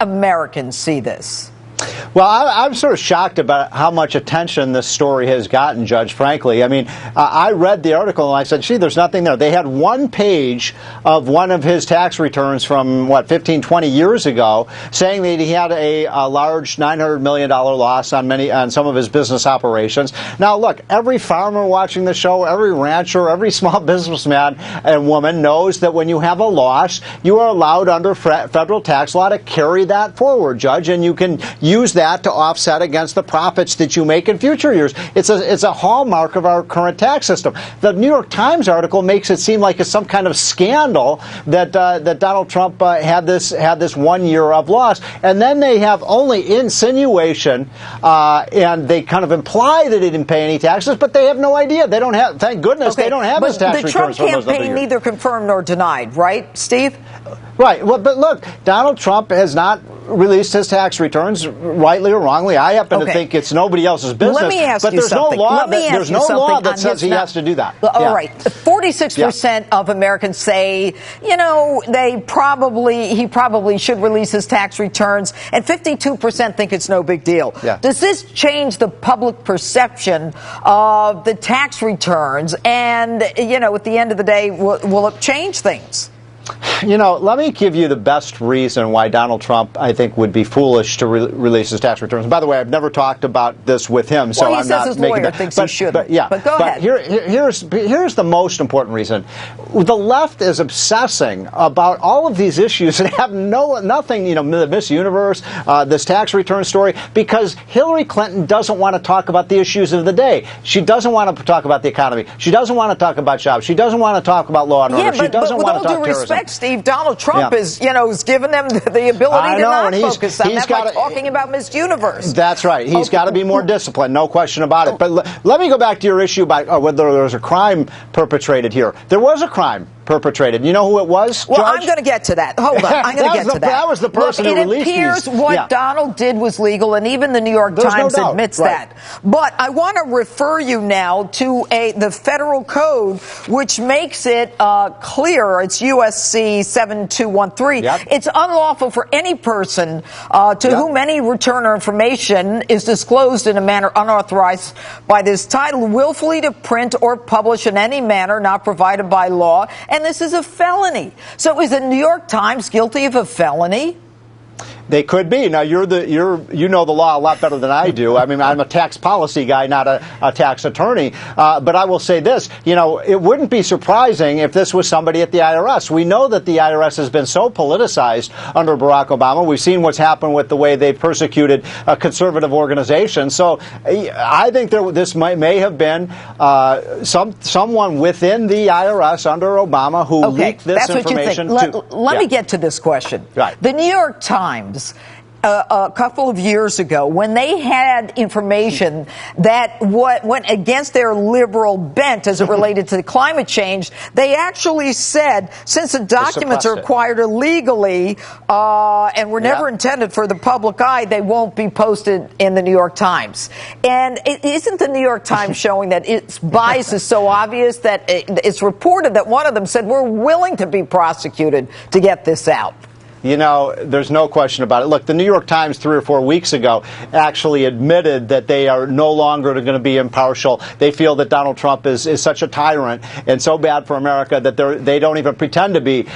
Americans see this? Well, I'm sort of shocked about how much attention this story has gotten, Judge, frankly. I mean, I read the article and I said, gee, there's nothing there. They had one page of one of his tax returns from, 15, 20 years ago, saying that he had a large $900 million loss on some of his business operations. Now, look, every farmer watching the show, every rancher, every small businessman and woman knows that when you have a loss, you are allowed under federal tax law to carry that forward, Judge, and you can use that to offset against the profits that you make in future years. It's a hallmark of our current tax system. The New York Times article makes it seem like it's some kind of scandal that Donald Trump had this 1 year of loss, and then they have only insinuation, and they kind of imply that he didn't pay any taxes, but they have no idea. They don't have. Thank goodness they don't have his tax returns. The Trump campaign neither confirmed nor denied, right, Steve? Right. Well, but look, Donald Trump has not released his tax returns, rightly or wrongly. I happen to think it's nobody else's business. Let me ask but you there's something. no law. There's no law that says he has to do that. All right. 46% of Americans say, he probably should release his tax returns, and 52% think it's no big deal. Yeah. Does this change the public perception of the tax returns? And, at the end of the day, will it change things? Let me give you the best reason why Donald Trump, I think, would be foolish to release his tax returns. By the way, I've never talked about this with him, so I'm not making that. Thinks he should. But go ahead. Here's the most important reason. The left is obsessing about all of these issues that have nothing, the Miss Universe, this tax return story, because Hillary Clinton doesn't want to talk about the issues of the day. She doesn't want to talk about the economy. She doesn't want to talk about jobs. She doesn't want to talk about law and order. She doesn't want to talk terrorism. Steve, Donald Trump is given them the ability to not focus on that by talking about Miss Universe. That's right. He's got to be more disciplined, no question about it. But let me go back to your issue about whether there was a crime perpetrated here. There was a crime perpetrated. You know who it was, Well, Judge? I'm going to get to that. Hold on. I'm going to get to that. That was the person who released these. It appears what Donald did was legal, and even the New York Times admits that. But I want to refer you now to the federal code, which makes it clear. It's USC 7213. Yep. It's unlawful for any person to whom any return or information is disclosed in a manner unauthorized by this title, willfully to print or publish in any manner not provided by law. And this is a felony. So is the New York Times guilty of a felony? They could be. Now, you know the law a lot better than I do. I mean, I'm a tax policy guy, not a tax attorney. But I will say this, it wouldn't be surprising if this was somebody at the IRS. We know that the IRS has been so politicized under Barack Obama. We've seen what's happened with the way they persecuted conservative organizations. So I think this may have been someone within the IRS under Obama who leaked this information. Let me get to this question. Right. The New York Times, a couple of years ago, when they had information that went against their liberal bent as it related to climate change, they actually said, since the documents are acquired illegally and were never intended for the public eye, they won't be posted in the New York Times. And isn't the New York Times showing that its bias is so obvious that it's reported that one of them said, we're willing to be prosecuted to get this out? There's no question about it. Look, the New York Times 3 or 4 weeks ago actually admitted that they are no longer going to be impartial. They feel that Donald Trump is such a tyrant and so bad for America that they don't even pretend to be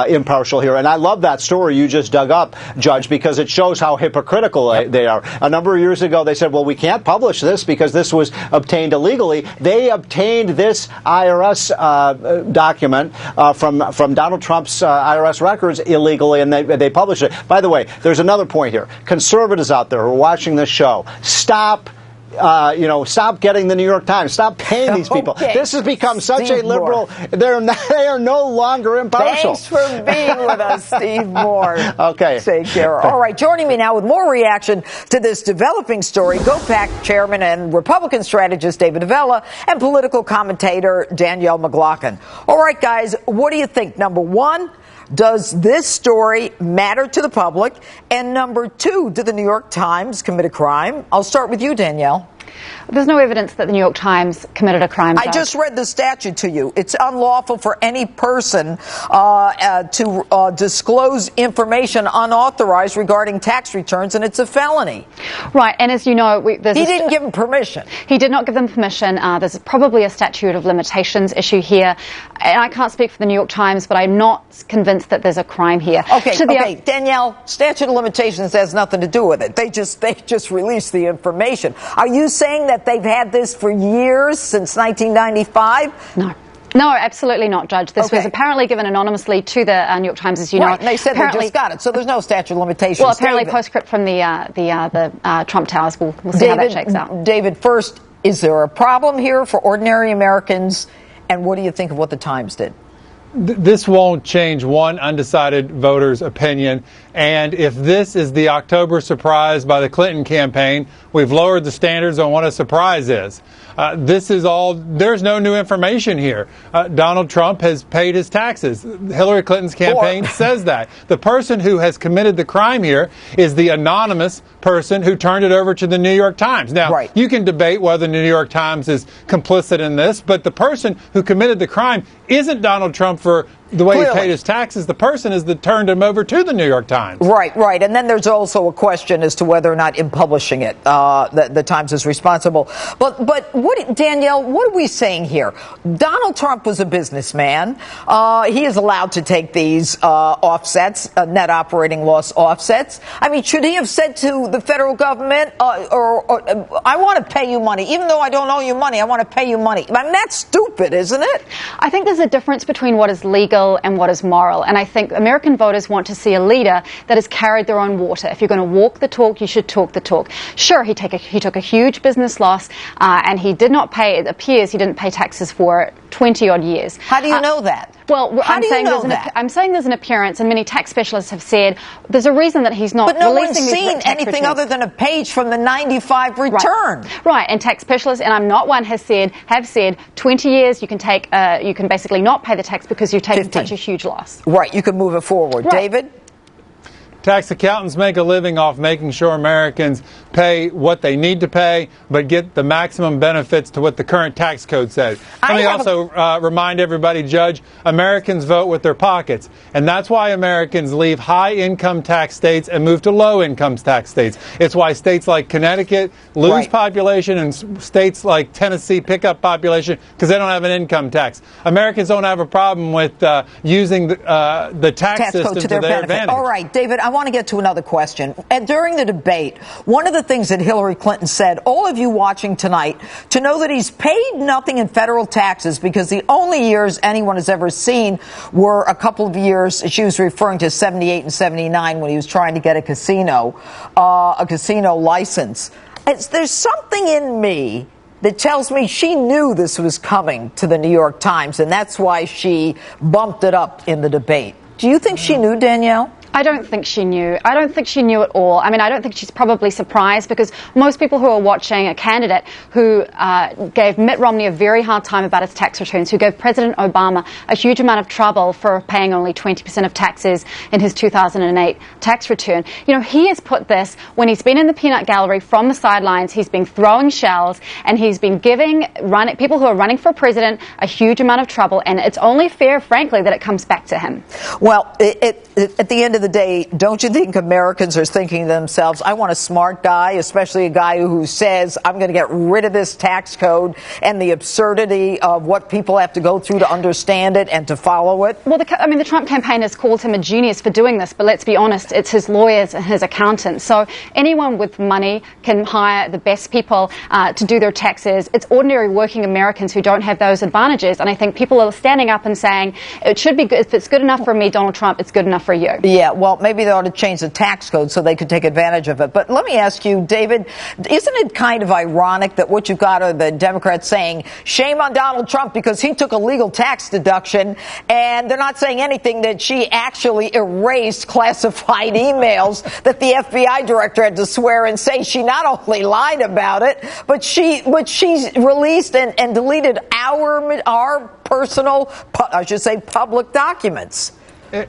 impartial here. And I love that story you just dug up, Judge, because it shows how hypocritical they are. A number of years ago, they said, well, we can't publish this because this was obtained illegally. They obtained this IRS document from Donald Trump's IRS records illegally, and they publish it. By the way, there's another point here. Conservatives out there who are watching this show, stop getting the New York Times. Stop paying these people. This has become such a liberal. They are no longer impartial. Thanks for being with us, Steve Moore. Okay. Take care. All right. Joining me now with more reaction to this developing story, GOPAC chairman and Republican strategist David Avella and political commentator Danielle McLaughlin. All right, guys, what do you think? Number one, does this story matter to the public? And number two, did the New York Times commit a crime? I'll start with you, Danielle. There's no evidence that the New York Times committed a crime. I just read the statute to you. It's unlawful for any person to disclose information unauthorized regarding tax returns, and it's a felony. Right, and as you know, he didn't give them permission. He did not give them permission. There's probably a statute of limitations issue here. And I can't speak for the New York Times, but I'm not convinced that there's a crime here. Okay, Danielle, statute of limitations has nothing to do with it. They just released the information. Are you saying that they've had this for years, since 1995? No, absolutely not, Judge. This was apparently given anonymously to the New York Times, as you know. Right, and they said they just got it, so there's no statute of limitations. Well, apparently postscript from the Trump Towers. We'll see how that checks out. David, first, is there a problem here for ordinary Americans, and what do you think of what the Times did? This won't change one undecided voter's opinion. And if this is the October surprise by the Clinton campaign, we've lowered the standards on what a surprise is. There's no new information here. Donald Trump has paid his taxes. Hillary Clinton's campaign says that. The person who has committed the crime here is the anonymous person who turned it over to the New York Times. Now, you can debate whether the New York Times is complicit in this, but the person who committed the crime isn't Donald Trump for the way he paid his taxes. The person is that turned him over to the New York Times. Right. And then there's also a question as to whether or not in publishing it, the Times is responsible. But Danielle, what are we saying here? Donald Trump was a businessman. He is allowed to take these offsets, net operating loss offsets. I mean, should he have said to the federal government, I want to pay you money, even though I don't owe you money, I want to pay you money? I mean, that's stupid, isn't it? I think there's a difference between what is legal and what is moral. And I think American voters want to see a leader that has carried their own water. If you're going to walk the talk, you should talk the talk. Sure, he took a huge business loss, and he did not pay, it appears he didn't pay taxes for 20-odd years. How do you know that? Well, I'm saying there's an appearance, and many tax specialists have said there's a reason that he's not releasing releasing But no one's seen anything other than a page from the 95 return. Right, and tax specialists, and I'm not one, have said 20 years you can basically not pay the tax because you've taken such a huge loss. Right, you can move it forward. Right. David? Tax accountants make a living off making sure Americans pay what they need to pay, but get the maximum benefits to what the current tax code says. Let me also remind everybody, Judge, Americans vote with their pockets. And that's why Americans leave high-income tax states and move to low-income tax states. It's why states like Connecticut lose population and states like Tennessee pick up population because they don't have an income tax. Americans don't have a problem with using the tax system to their advantage. All right, David, I want to get to another question. And during the debate, one of the things that Hillary Clinton said, all of you watching tonight, to know that he's paid nothing in federal taxes because the only years anyone has ever seen were a couple of years, she was referring to 78 and 79 when he was trying to get a casino license. There's something in me that tells me she knew this was coming to the New York Times, and that's why she bumped it up in the debate. Do you think she knew, Danielle? I don't think she knew. I don't think she knew at all. I mean, I don't think she's probably surprised because most people who are watching a candidate who gave Mitt Romney a very hard time about his tax returns, who gave President Obama a huge amount of trouble for paying only 20% of taxes in his 2008 tax return. You know, he has put this, when he's been in the peanut gallery from the sidelines, he's been throwing shells and he's been giving people who are running for president a huge amount of trouble, and it's only fair, frankly, that it comes back to him. Well, at the end of the day, don't you think Americans are thinking to themselves, I want a smart guy, especially a guy who says, I'm going to get rid of this tax code and the absurdity of what people have to go through to understand it and to follow it? Well, the Trump campaign has called him a genius for doing this, but let's be honest, it's his lawyers and his accountants. So anyone with money can hire the best people to do their taxes. It's ordinary working Americans who don't have those advantages, and I think people are standing up and saying, it should be good. If it's good enough for me, Donald Trump, it's good enough for you. Yeah, well, maybe they ought to change the tax code so they could take advantage of it. But let me ask you, David, isn't it kind of ironic that what you've got are the Democrats saying, shame on Donald Trump because he took a legal tax deduction, and they're not saying anything that she actually erased classified emails that the FBI director had to swear and say she not only lied about it, but she released and deleted our personal, I should say, public documents.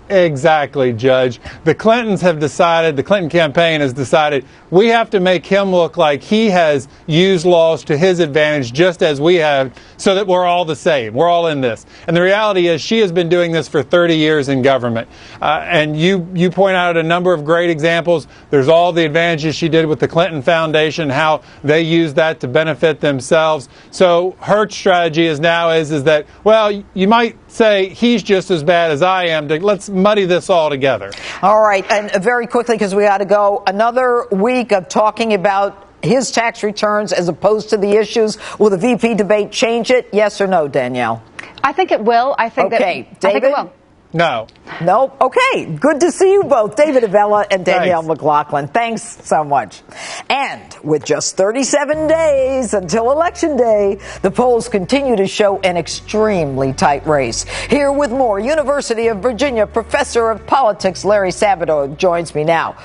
Exactly, Judge. The Clintons have decided, the Clinton campaign has decided, we have to make him look like he has used laws to his advantage just as we have, so that we're all the same. We're all in this. And the reality is she has been doing this for 30 years in government. And you point out a number of great examples. There's all the advantages she did with the Clinton Foundation, how they used that to benefit themselves. So her strategy is now is that, well, you might say he's just as bad as I am. Let's muddy this all together. All right. And very quickly, because we got to go, another week of talking about his tax returns as opposed to the issues. Will the VP debate change it? Yes or no, Danielle? I think it will. I think okay. that, David? I think it will. No. No? Okay. Good to see you both, David Avella and Danielle McLaughlin. Thanks so much. And with just 37 days until Election Day, the polls continue to show an extremely tight race. Here with more, University of Virginia professor of politics Larry Sabato joins me now.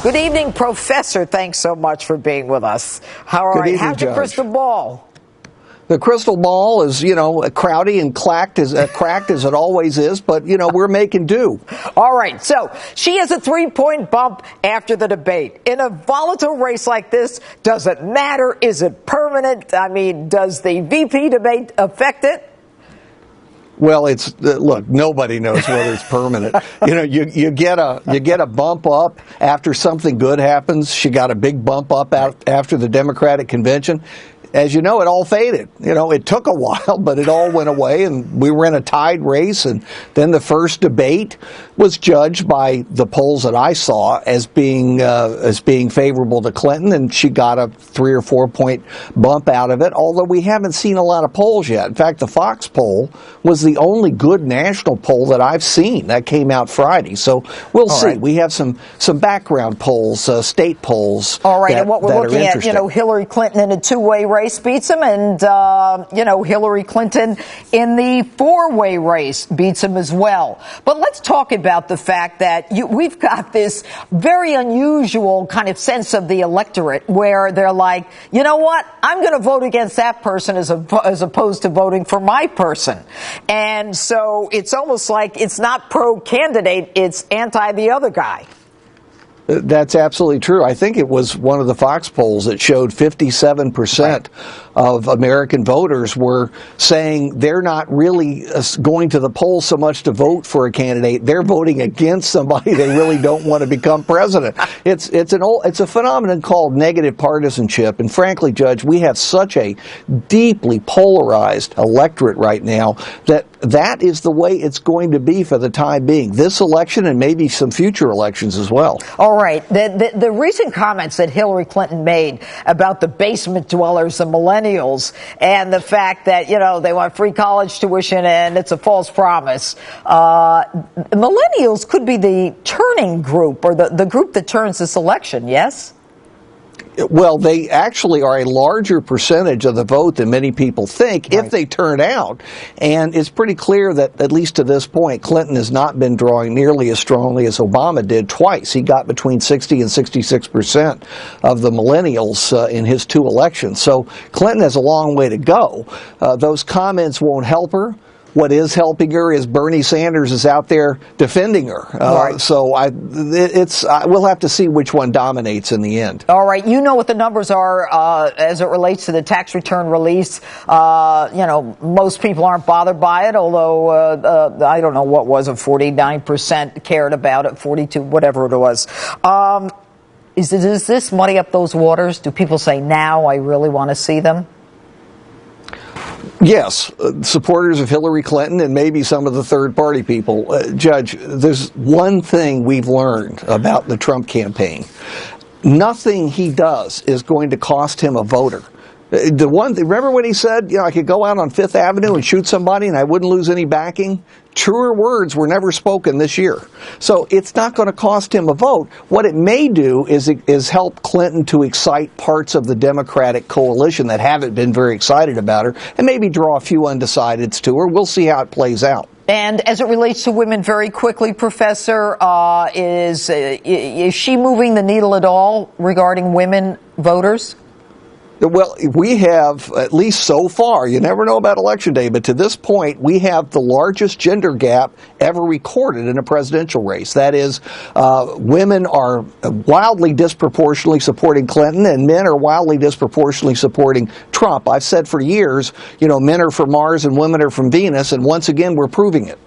Good evening, Professor. Thanks so much for being with us. How's the crystal ball? The crystal ball is, crowdy and cracked as it always is, but, we're making do. All right. So she has a 3-point bump after the debate. In a volatile race like this, does it matter? Is it permanent? I mean, does the VP debate affect it? Well, look, nobody knows whether it's permanent. You get a bump up after something good happens. She got a big bump up after the Democratic convention. As you know, it all faded. It took a while, but it all went away, and we were in a tied race. And then the first debate was judged by the polls that I saw as being favorable to Clinton, and she got a 3 or 4 point bump out of it. Although we haven't seen a lot of polls yet. In fact, the Fox poll was the only good national poll that I've seen. That came out Friday, so we'll see. Right. We have some background polls, state polls. All right, and what we're looking at, Hillary Clinton in a two-way race beats him, and Hillary Clinton in the four-way race beats him as well. But let's talk about the fact that we've got this very unusual kind of sense of the electorate where they're like, you know what, I'm going to vote against that person as opposed to voting for my person. And so it's almost like it's not pro-candidate, it's anti the other guy. That's absolutely true. I think it was one of the Fox polls that showed 57% of American voters were saying they're not really going to the polls so much to vote for a candidate. They're voting against somebody they really don't want to become president. It's a phenomenon called negative partisanship. And frankly, Judge, we have such a deeply polarized electorate right now that is the way it's going to be for the time being. This election and maybe some future elections as well. All right. The recent comments that Hillary Clinton made about the basement dwellers, the millennials, and the fact that, they want free college tuition and it's a false promise. Millennials could be the turning group or the group that turns this election, yes? Well, they actually are a larger percentage of the vote than many people think if they turn out. And it's pretty clear that, at least to this point, Clinton has not been drawing nearly as strongly as Obama did twice. He got between 60 and 66% of the millennials in his two elections. So Clinton has a long way to go. Those comments won't help her. What is helping her is Bernie Sanders is out there defending her. So we'll have to see which one dominates in the end. All right. You know what the numbers are as it relates to the tax return release. Most people aren't bothered by it, although I don't know what was it, 49% cared about it, 42, whatever it was. Does this muddy up those waters? Do people say, now I really want to see them? Yes, supporters of Hillary Clinton and maybe some of the third-party people. Judge, there's one thing we've learned about the Trump campaign. Nothing he does is going to cost him a voter. Remember when he said, I could go out on Fifth Avenue and shoot somebody and I wouldn't lose any backing? Truer words were never spoken this year. So it's not going to cost him a vote. What it may do is help Clinton to excite parts of the Democratic coalition that haven't been very excited about her and maybe draw a few undecideds to her. We'll see how it plays out. And as it relates to women, very quickly, Professor, is she moving the needle at all regarding women voters? Well, we have, at least so far, you never know about Election Day, but to this point, we have the largest gender gap ever recorded in a presidential race. That is, women are wildly disproportionately supporting Clinton, and men are wildly disproportionately supporting Trump. I've said for years, men are from Mars and women are from Venus, and once again, we're proving it.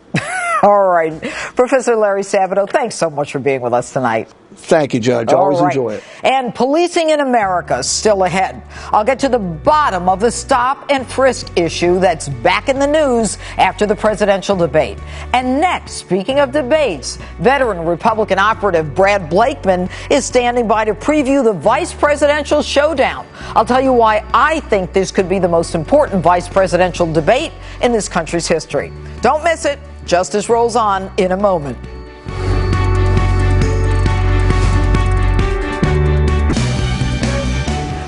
All right. Professor Larry Sabato, thanks so much for being with us tonight. Thank you, Judge. Always enjoy it. And policing in America still ahead. I'll get to the bottom of the stop and frisk issue that's back in the news after the presidential debate. And next, speaking of debates, veteran Republican operative Brad Blakeman is standing by to preview the vice presidential showdown. I'll tell you why I think this could be the most important vice presidential debate in this country's history. Don't miss it. Justice rolls on in a moment.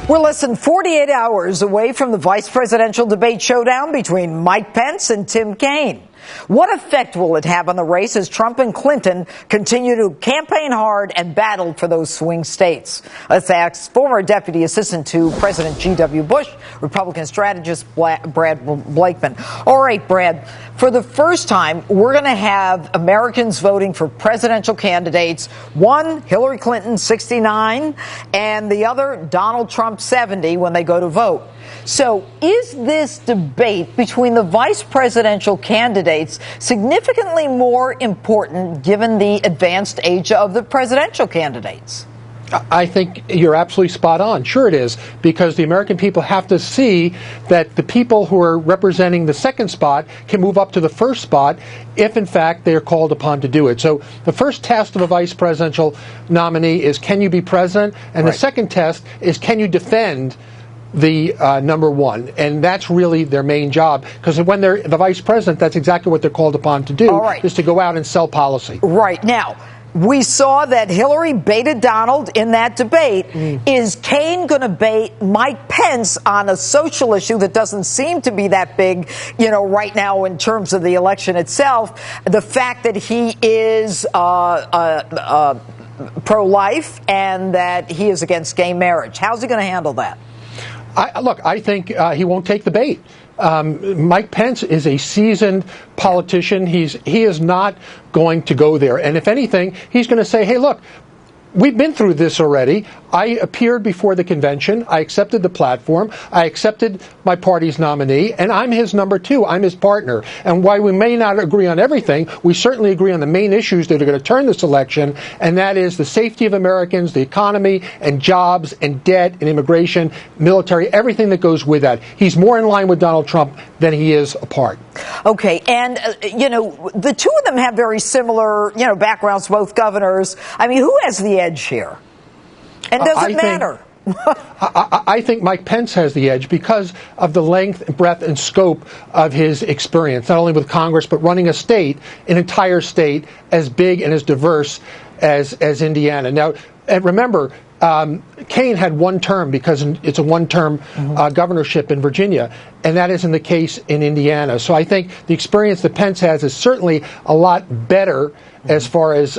We're less than 48 hours away from the vice presidential debate showdown between Mike Pence and Tim Kaine. What effect will it have on the race as Trump and Clinton continue to campaign hard and battle for those swing states? Let's ask former Deputy Assistant to President G.W. Bush, Republican strategist Brad Blakeman. All right, Brad, for the first time, we're going to have Americans voting for presidential candidates. One, Hillary Clinton, 69, and the other, Donald Trump, 70, when they go to vote. So is this debate between the vice presidential candidates significantly more important given the advanced age of the presidential candidates? I think you're absolutely spot on. Sure it is, because the American people have to see that the people who are representing the second spot can move up to the first spot if, in fact, they are called upon to do it. So the first test of a vice presidential nominee is, can you be president? And the second test is, can you defend the number one? And that's really their main job, because when they're the vice president, that's exactly what they're called upon to do, is to go out and sell policy. Right. Now, we saw that Hillary baited Donald in that debate. Is Kaine going to bait Mike Pence on a social issue that doesn't seem to be that big, right now in terms of the election itself? The fact that he is pro-life and that he is against gay marriage. How's he going to handle that? I think he won't take the bait. Mike Pence is a seasoned politician. He is not going to go there. And if anything, he's going to say, hey, look, we've been through this already. I appeared before the convention. I accepted the platform. I accepted my party's nominee, and I'm his number two. I'm his partner. And while we may not agree on everything, we certainly agree on the main issues that are going to turn this election, and that is the safety of Americans, the economy, and jobs, and debt, and immigration, military, everything that goes with that. He's more in line with Donald Trump than he is apart. Okay, and, the two of them have very similar, backgrounds, both governors. I mean, who has the edge here? And does it matter? I think Mike Pence has the edge because of the length, breadth, and scope of his experience, not only with Congress, but running a state, an entire state, as big and as diverse as Indiana. Now, and remember, Kaine had one term because it's a one-term governorship in Virginia, and that isn't the case in Indiana. So I think the experience that Pence has is certainly a lot better as far as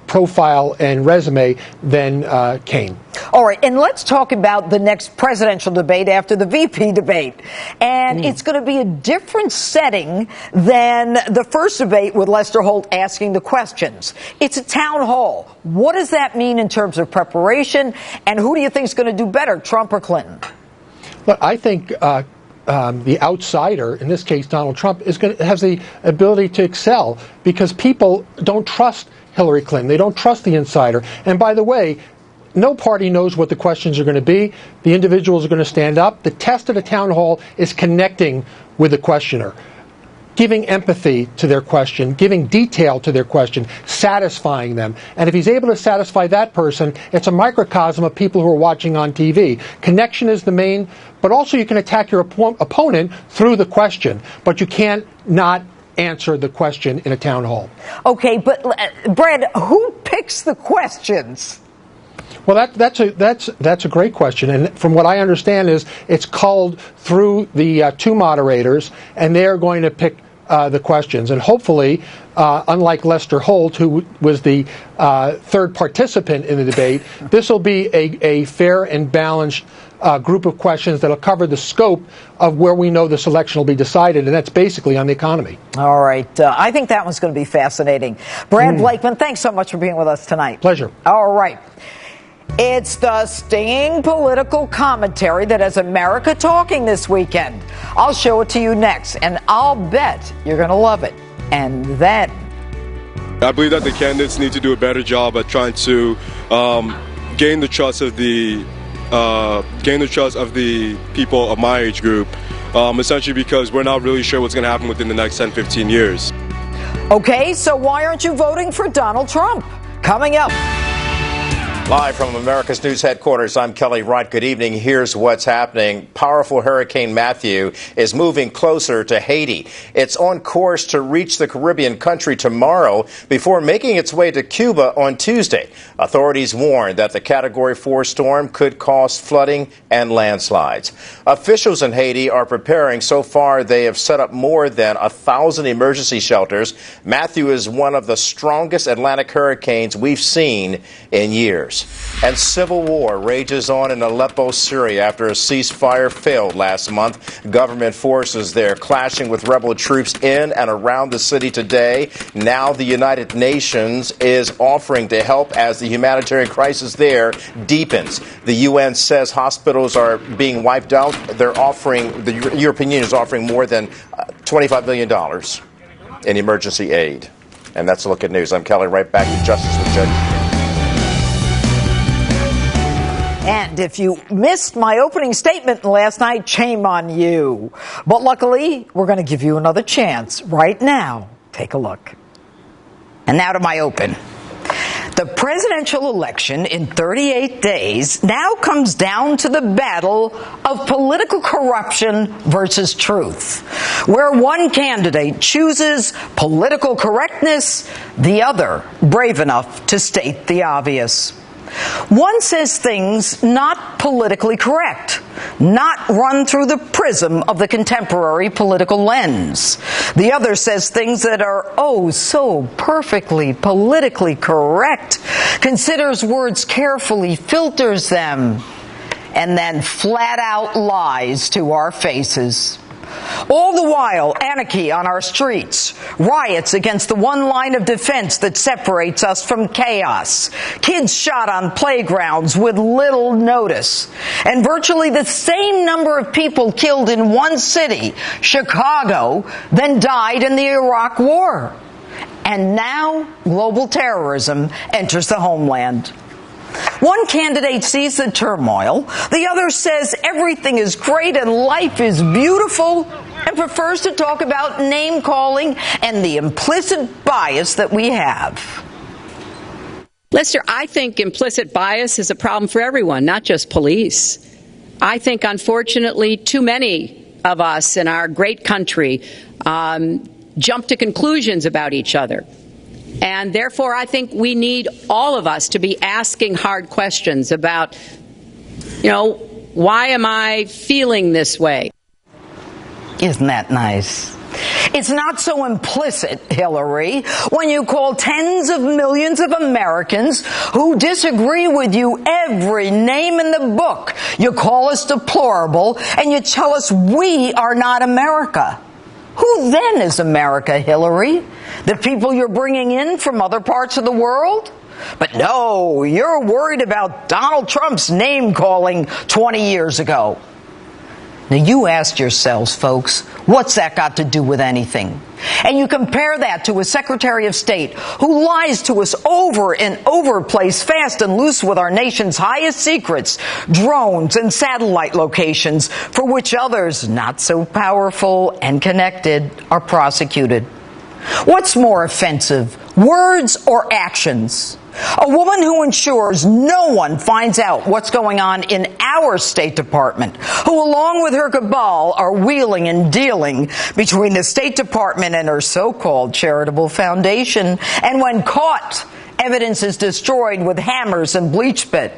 profile and resume than Kaine. All right, and let's talk about the next presidential debate after the VP debate. And it's going to be a different setting than the first debate with Lester Holt asking the questions. It's a town hall. What does that mean in terms of preparation? And who do you think is going to do better, Trump or Clinton? Well, I think the outsider, in this case Donald Trump, has the ability to excel because people don't trust Hillary Clinton. They don't trust the insider. And by the way, no party knows what the questions are going to be. The individuals are going to stand up. The test at a town hall is connecting with the questioner, giving empathy to their question, giving detail to their question, satisfying them. And if he's able to satisfy that person, it's a microcosm of people who are watching on TV. Connection is the main, but also you can attack your opponent through the question, but you can't not answer the question in a town hall. Okay, but Brad, who picks the questions? Well, that's a great question, and from what I understand is it's culled through the two moderators, and they're going to pick the questions. And hopefully, unlike Lester Holt, who was the third participant in the debate, this will be a fair and balanced group of questions that will cover the scope of where we know this election will be decided, and that's basically on the economy. All right. I think that one's going to be fascinating. Brad Blakeman, thanks so much for being with us tonight. Pleasure. All right. It's the stinging political commentary that has America talking this weekend. I'll show it to you next, and I'll bet you're going to love it. And then I believe that the candidates need to do a better job at trying to gain the trust of the people of my age group, essentially because we're not really sure what's going to happen within the next 10, 15 years. Okay, so why aren't you voting for Donald Trump? Coming up. Live from America's News Headquarters, I'm Kelly Wright. Good evening. Here's what's happening. Powerful Hurricane Matthew is moving closer to Haiti. It's on course to reach the Caribbean country tomorrow before making its way to Cuba on Tuesday. Authorities warn that the Category 4 storm could cause flooding and landslides. Officials in Haiti are preparing. So far, they have set up more than 1,000 emergency shelters. Matthew is one of the strongest Atlantic hurricanes we've seen in years. And civil war rages on in Aleppo, Syria after a ceasefire failed last month. Government forces there clashing with rebel troops in and around the city today. Now the United Nations is offering to help as the humanitarian crisis there deepens. The UN says hospitals are being wiped out. The European Union is offering more than $25 million in emergency aid. And that's a look at news. I'm Kelly Wright, back to Justice with Judge. And if you missed my opening statement last night, shame on you. But luckily, we're going to give you another chance right now. Take a look. And now to my open. The presidential election in 38 days now comes down to the battle of political corruption versus truth, where one candidate chooses political correctness, the other brave enough to state the obvious. One says things not politically correct, not run through the prism of the contemporary political lens. The other says things that are oh so perfectly politically correct, considers words carefully, filters them, and then flat out lies to our faces. All the while, anarchy on our streets, riots against the one line of defense that separates us from chaos, kids shot on playgrounds with little notice, and virtually the same number of people killed in one city, Chicago, than died in the Iraq War. And now global terrorism enters the homeland. One candidate sees the turmoil, the other says everything is great and life is beautiful, and prefers to talk about name-calling and the implicit bias that we have. Lester, I think implicit bias is a problem for everyone, not just police. I think, unfortunately, too many of us in our great country jump to conclusions about each other. And therefore, I think we need all of us to be asking hard questions about, why am I feeling this way? Isn't that nice? It's not so implicit, Hillary, when you call tens of millions of Americans who disagree with you every name in the book. You call us deplorable, and you tell us we are not America. Who then is America, Hillary? The people you're bringing in from other parts of the world? But no, you're worried about Donald Trump's name-calling 20 years ago. Now, you asked yourselves, folks, what's that got to do with anything? And you compare that to a Secretary of State who lies to us over and over, plays fast and loose with our nation's highest secrets, drones and satellite locations, for which others, not so powerful and connected, are prosecuted. What's more offensive, words or actions? A woman who ensures no one finds out what's going on in our State Department, who along with her cabal are wheeling and dealing between the State Department and her so-called charitable foundation, and when caught, evidence is destroyed with hammers and bleach bit.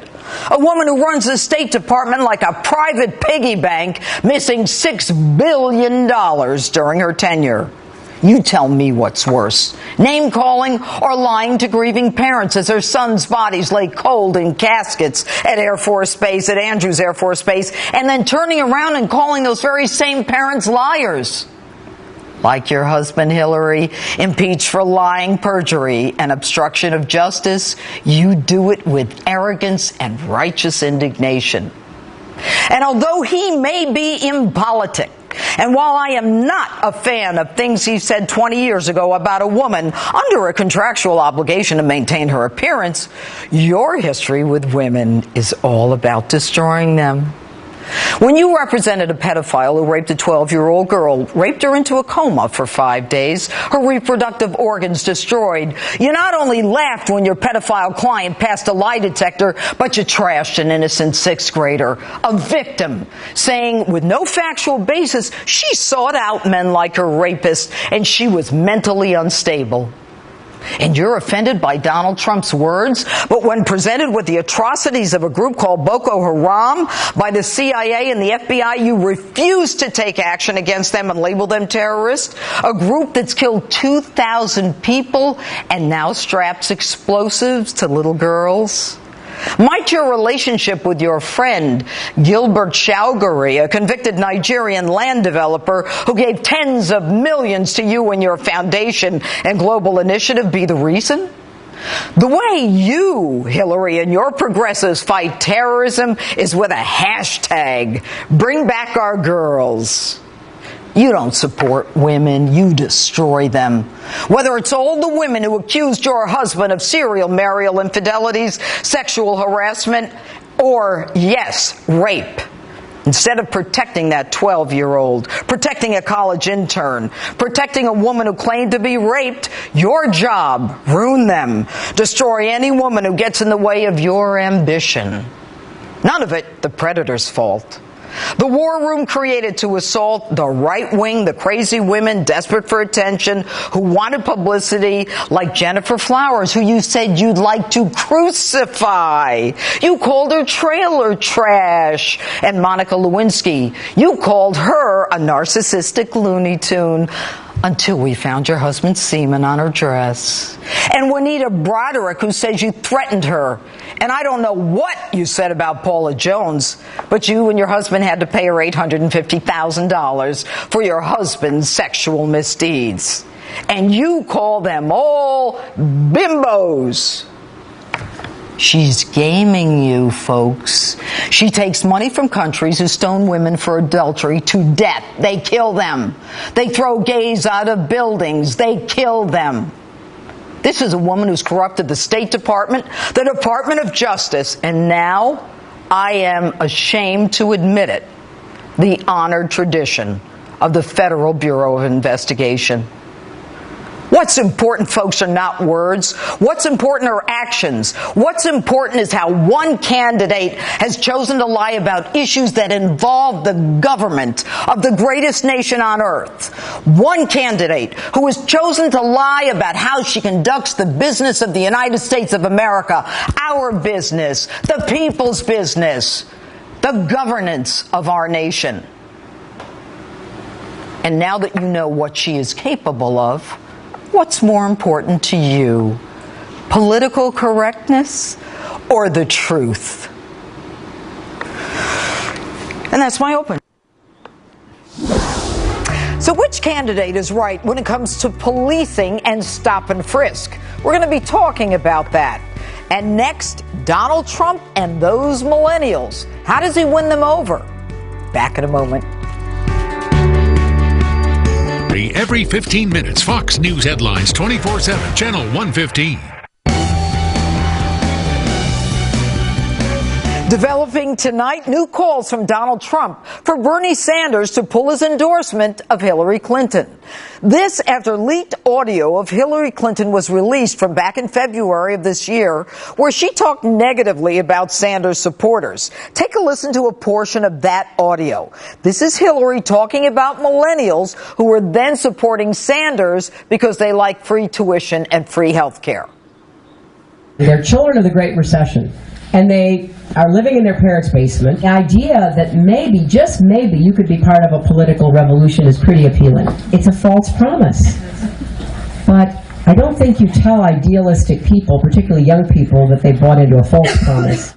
A woman who runs the State Department like a private piggy bank, missing $6 billion during her tenure. You tell me what's worse, name-calling or lying to grieving parents as their sons' bodies lay cold in caskets at Air Force Base, at Andrews Air Force Base, and then turning around and calling those very same parents liars. Like your husband, Hillary, impeached for lying, perjury, and obstruction of justice, you do it with arrogance and righteous indignation. And although he may be impolitic, and while I am not a fan of things he said 20 years ago about a woman under a contractual obligation to maintain her appearance, your history with women is all about destroying them. When you represented a pedophile who raped a 12-year-old girl, raped her into a coma for 5 days, her reproductive organs destroyed, you not only laughed when your pedophile client passed a lie detector, but you trashed an innocent sixth grader, a victim, saying with no factual basis she sought out men like her rapist and she was mentally unstable. And you're offended by Donald Trump's words, but when presented with the atrocities of a group called Boko Haram by the CIA and the FBI, you refuse to take action against them and label them terrorists, a group that's killed 2,000 people and now straps explosives to little girls. Might your relationship with your friend, Gilbert Chaugary, a convicted Nigerian land developer who gave tens of millions to you and your foundation and global initiative, be the reason? The way you, Hillary, and your progressives fight terrorism is with a hashtag, Bring Back Our Girls. You don't support women, you destroy them. Whether it's all the women who accused your husband of serial marital infidelities, sexual harassment, or, yes, rape. Instead of protecting that 12-year-old, protecting a college intern, protecting a woman who claimed to be raped, your job, ruin them. Destroy any woman who gets in the way of your ambition. None of it the predator's fault. The war room created to assault the right wing, the crazy women desperate for attention, who wanted publicity, like Jennifer Flowers, who you said you'd like to crucify. You called her trailer trash. And Monica Lewinsky, you called her a narcissistic Looney Tune. Until we found your husband's semen on her dress. And Juanita Broderick, who says you threatened her. And I don't know what you said about Paula Jones, but you and your husband had to pay her $850,000 for your husband's sexual misdeeds. And you call them all bimbos. She's gaming you, folks. She takes money from countries who stone women for adultery to death. They kill them. They throw gays out of buildings. They kill them. This is a woman who's corrupted the State Department, the Department of Justice, and now, I am ashamed to admit it, the honored tradition of the Federal Bureau of Investigation. What's important, folks, are not words. What's important are actions. What's important is how one candidate has chosen to lie about issues that involve the government of the greatest nation on earth. One candidate who has chosen to lie about how she conducts the business of the United States of America, our business, the people's business, the governance of our nation. And now that you know what she is capable of, what's more important to you, political correctness or the truth? And that's my open. So which candidate is right when it comes to policing and stop and frisk? We're going to be talking about that. And next, Donald Trump and those millennials. How does he win them over? Back in a moment. Every 15 minutes, Fox News headlines 24/7, Channel 115. Developing tonight, new calls from Donald Trump for Bernie Sanders to pull his endorsement of Hillary Clinton. This after leaked audio of Hillary Clinton was released from back in February of this year, where she talked negatively about Sanders supporters. Take a listen to a portion of that audio. This is Hillary talking about millennials who were then supporting Sanders because they like free tuition and free health care. They're children of the Great Recession. and they are living in their parents' basement. The idea that maybe, just maybe, you could be part of a political revolution is pretty appealing. It's a false promise. But I don't think you tell idealistic people, particularly young people, that they bought into a false promise.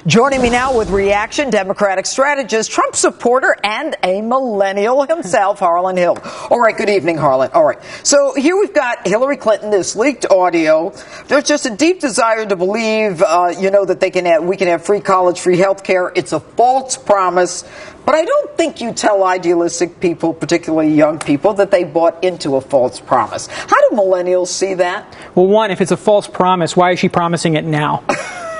Joining me now with reaction, Democratic strategist, Trump supporter, and a millennial himself, Harlan Hill. All right, good evening, Harlan. All right, so here we've got Hillary Clinton, this leaked audio. There's just a deep desire to believe, that we can have free college, free health care. It's a false promise. But I don't think you tell idealistic people, particularly young people, that they bought into a false promise. How do millennials see that? Well, one, if it's a false promise, why is she promising it now?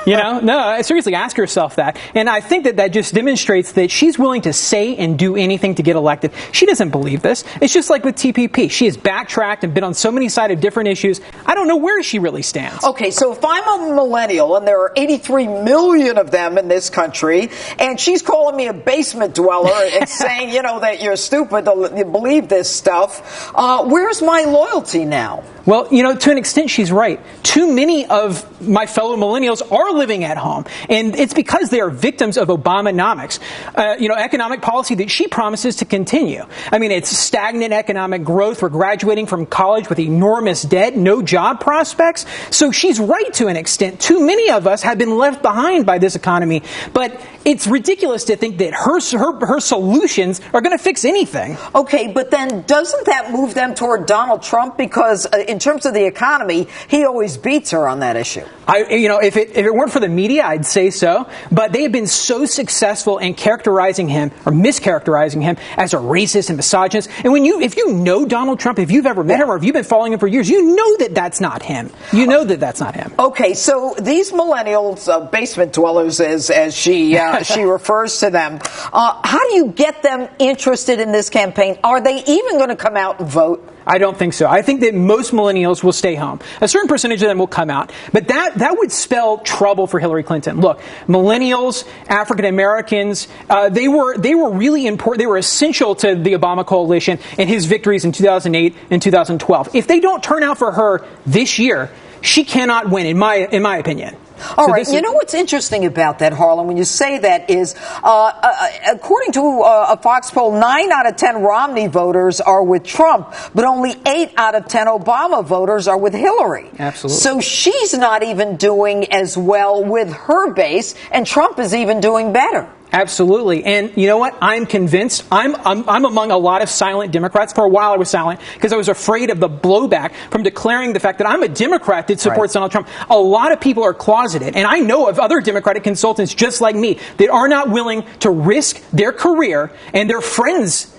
No, seriously, ask yourself that. And I think that just demonstrates that she's willing to say and do anything to get elected. She doesn't believe this. It's just like with TPP. She has backtracked and been on so many sides of different issues. I don't know where she really stands. Okay, so if I'm a millennial, and there are 83 million of them in this country, and she's calling me a basement dweller and saying, that you're stupid to believe this stuff, where's my loyalty now? Well, to an extent, she's right. Too many of my fellow millennials are living at home, and it's because they are victims of Obamanomics, economic policy that she promises to continue. I mean, it's stagnant economic growth. We're graduating from college with enormous debt, no job prospects. So she's right to an extent. Too many of us have been left behind by this economy, but it's ridiculous to think that her solutions are going to fix anything. Okay, but then doesn't that move them toward Donald Trump? Because in terms of the economy, he always beats her on that issue. If it weren't for the media, I'd say so. But they have been so successful in characterizing him or mischaracterizing him as a racist and misogynist. And if you know Donald Trump, if you've ever met him or if you've been following him for years, you know that that's not him. You know that that's not him. Okay, so these millennials, basement dwellers, as she refers to them, how do you get them interested in this campaign? Are they even going to come out and vote? I don't think so. I think that most millennials will stay home. A certain percentage of them will come out, but that would spell trouble for Hillary Clinton. Look, millennials, African Americans, they were really important. They were essential to the Obama coalition and his victories in 2008 and 2012. If they don't turn out for her this year, she cannot win, in my opinion. All right. You know what's interesting about that, Harlan, when you say that is, according to a Fox poll, 9 out of 10 Romney voters are with Trump, but only 8 out of 10 Obama voters are with Hillary. Absolutely. So she's not even doing as well with her base, and Trump is even doing better. Absolutely. And you know what? I'm convinced. I'm among a lot of silent Democrats. For a while I was silent because I was afraid of the blowback from declaring the fact that I'm a Democrat that supports Donald Trump. A lot of people are closeted. And I know of other Democratic consultants just like me that are not willing to risk their career and their friends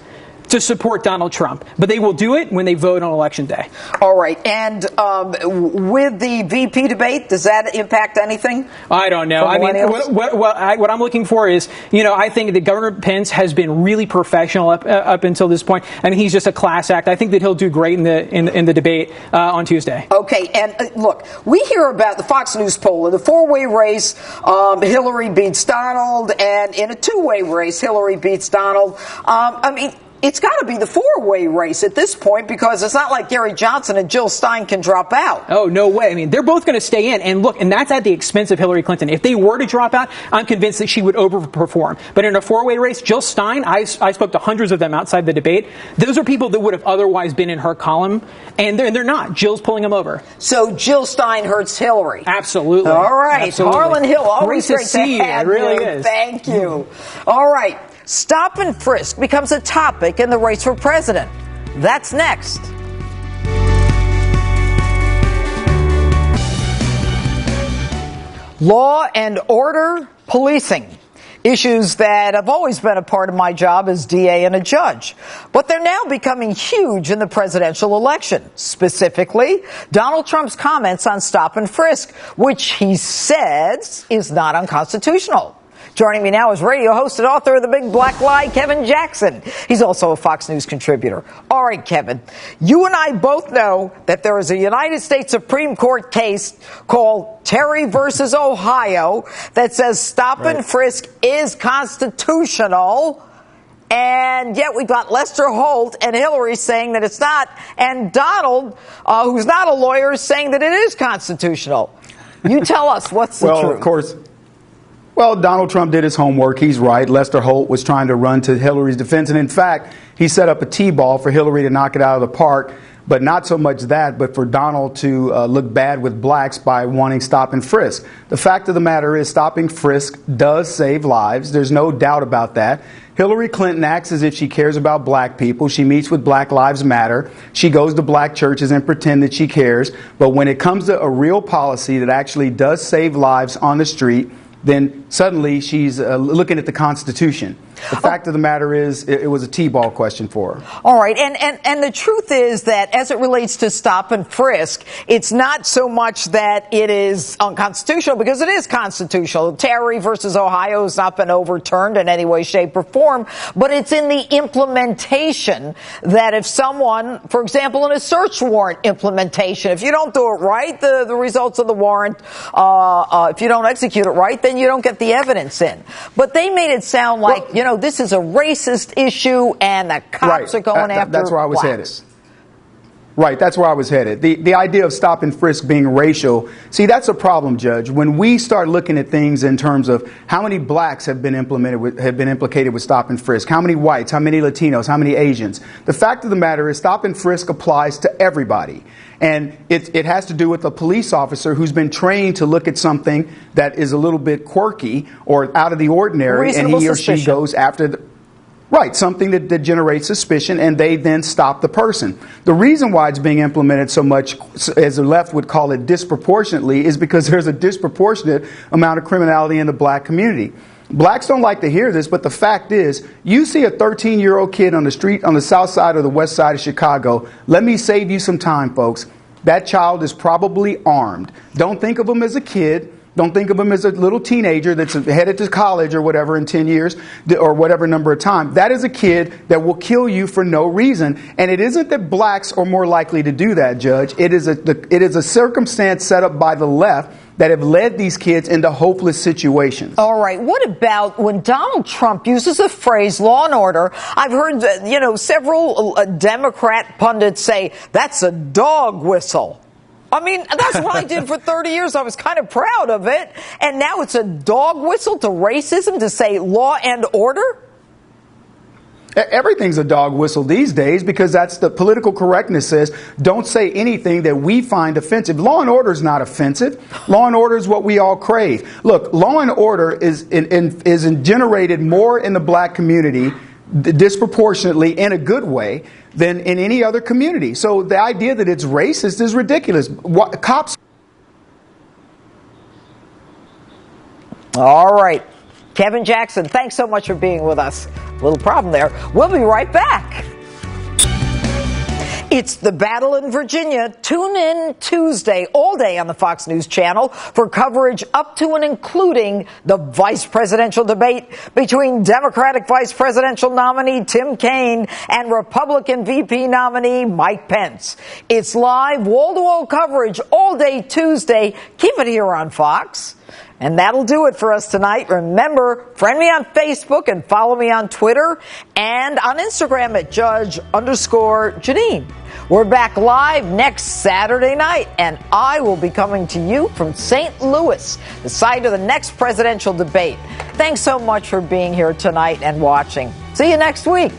to support Donald Trump. But they will do it when they vote on Election Day. All right. And with the VP debate, does that impact anything? I don't know. I mean, what I'm looking for is, I think that Governor Pence has been really professional up until this point. I mean, he's just a class act. I think that he'll do great in the debate on Tuesday. Okay. And look, we hear about the Fox News poll in the 4-way race. Hillary beats Donald, and in a 2-way race, Hillary beats Donald. It's got to be the 4-way race at this point because it's not like Gary Johnson and Jill Stein can drop out. Oh, no way. I mean, they're both going to stay in. And look, and that's at the expense of Hillary Clinton. If they were to drop out, I'm convinced that she would overperform. But in a 4-way race, Jill Stein, I spoke to hundreds of them outside the debate. Those are people that would have otherwise been in her column. And they're not. Jill's pulling them over. So Jill Stein hurts Hillary. Absolutely. All right. Absolutely. Harlan Hill, always great to see you. have It really you. is. Thank you. All right. Stop and frisk becomes a topic in the race for president. That's next. Law and order policing. Issues that have always been a part of my job as DA and a judge. But they're now becoming huge in the presidential election. Specifically, Donald Trump's comments on stop and frisk, which he says is not unconstitutional. Joining me now is radio host and author of The Big Black Lie, Kevin Jackson. He's also a Fox News contributor. All right, Kevin, you and I both know that there is a United States Supreme Court case called Terry versus Ohio that says stop and frisk is constitutional. And yet we've got Lester Holt and Hillary saying that it's not. And Donald, who's not a lawyer, is saying that it is constitutional. You tell us what's the truth. Well, of course. Well, Donald Trump did his homework. He's right. Lester Holt was trying to run to Hillary's defense. And in fact, he set up a T-ball for Hillary to knock it out of the park. But not so much that, but for Donald to look bad with blacks by wanting stop and frisk. The fact of the matter is stopping frisk does save lives. There's no doubt about that. Hillary Clinton acts as if she cares about black people. She meets with Black Lives Matter. She goes to black churches and pretend that she cares. But when it comes to a real policy that actually does save lives on the street, then suddenly she's looking at the Constitution. The fact of the matter is, it was a T-ball question for her. All right, and the truth is that as it relates to stop and frisk, it's not so much that it is unconstitutional, because it is constitutional. Terry versus Ohio has not been overturned in any way, shape, or form, but it's in the implementation that if someone, for example, in a search warrant implementation, if you don't do it right, the results of the warrant, if you don't execute it right, then you don't get the evidence in. But they made it sound like, this is a racist issue and the cops are going after That's where I was blacks. headed. Right, that's where I was headed. The idea of stop and frisk being racial, see, that's a problem, Judge. When we start looking at things in terms of how many blacks have been implicated with stop and frisk, how many whites, how many Latinos, how many Asians, the fact of the matter is stop and frisk applies to everybody. And it has to do with a police officer who's been trained to look at something that is a little bit quirky or out of the ordinary, and he or she goes after something that generates suspicion, and they then stop the person. The reason why it's being implemented so much, as the left would call it disproportionately, is because there's a disproportionate amount of criminality in the black community. Blacks don't like to hear this, but the fact is, you see a 13-year-old kid on the street on the south side or the west side of Chicago, let me save you some time, folks. That child is probably armed. Don't think of him as a kid. Don't think of him as a little teenager that's headed to college or whatever in 10 years or whatever number of time. That is a kid that will kill you for no reason. And it isn't that blacks are more likely to do that, Judge. It is a circumstance set up by the left that have led these kids into hopeless situations. All right. What about when Donald Trump uses the phrase law and order? I've heard, several Democrat pundits say that's a dog whistle. I mean, that's what I did for 30 years. I was kind of proud of it. And now it's a dog whistle to racism to say law and order? Everything's a dog whistle these days, because that's the political correctness says don't say anything that we find offensive. Law and order is not offensive. Law and order is what we all crave. Look, law and order is generated more in the black community disproportionately in a good way than in any other community. So the idea that it's racist is ridiculous. Cops. All right. Kevin Jackson, thanks so much for being with us. Little problem there. We'll be right back. It's the battle in Virginia. Tune in Tuesday, all day on the Fox News Channel for coverage up to and including the vice presidential debate between Democratic vice presidential nominee Tim Kaine and Republican VP nominee Mike Pence. It's live, wall-to-wall coverage all day Tuesday. Keep it here on Fox. And that'll do it for us tonight. Remember, friend me on Facebook and follow me on Twitter and on Instagram at Judge_Jeanine. We're back live next Saturday night, and I will be coming to you from St. Louis, the site of the next presidential debate. Thanks so much for being here tonight and watching. See you next week.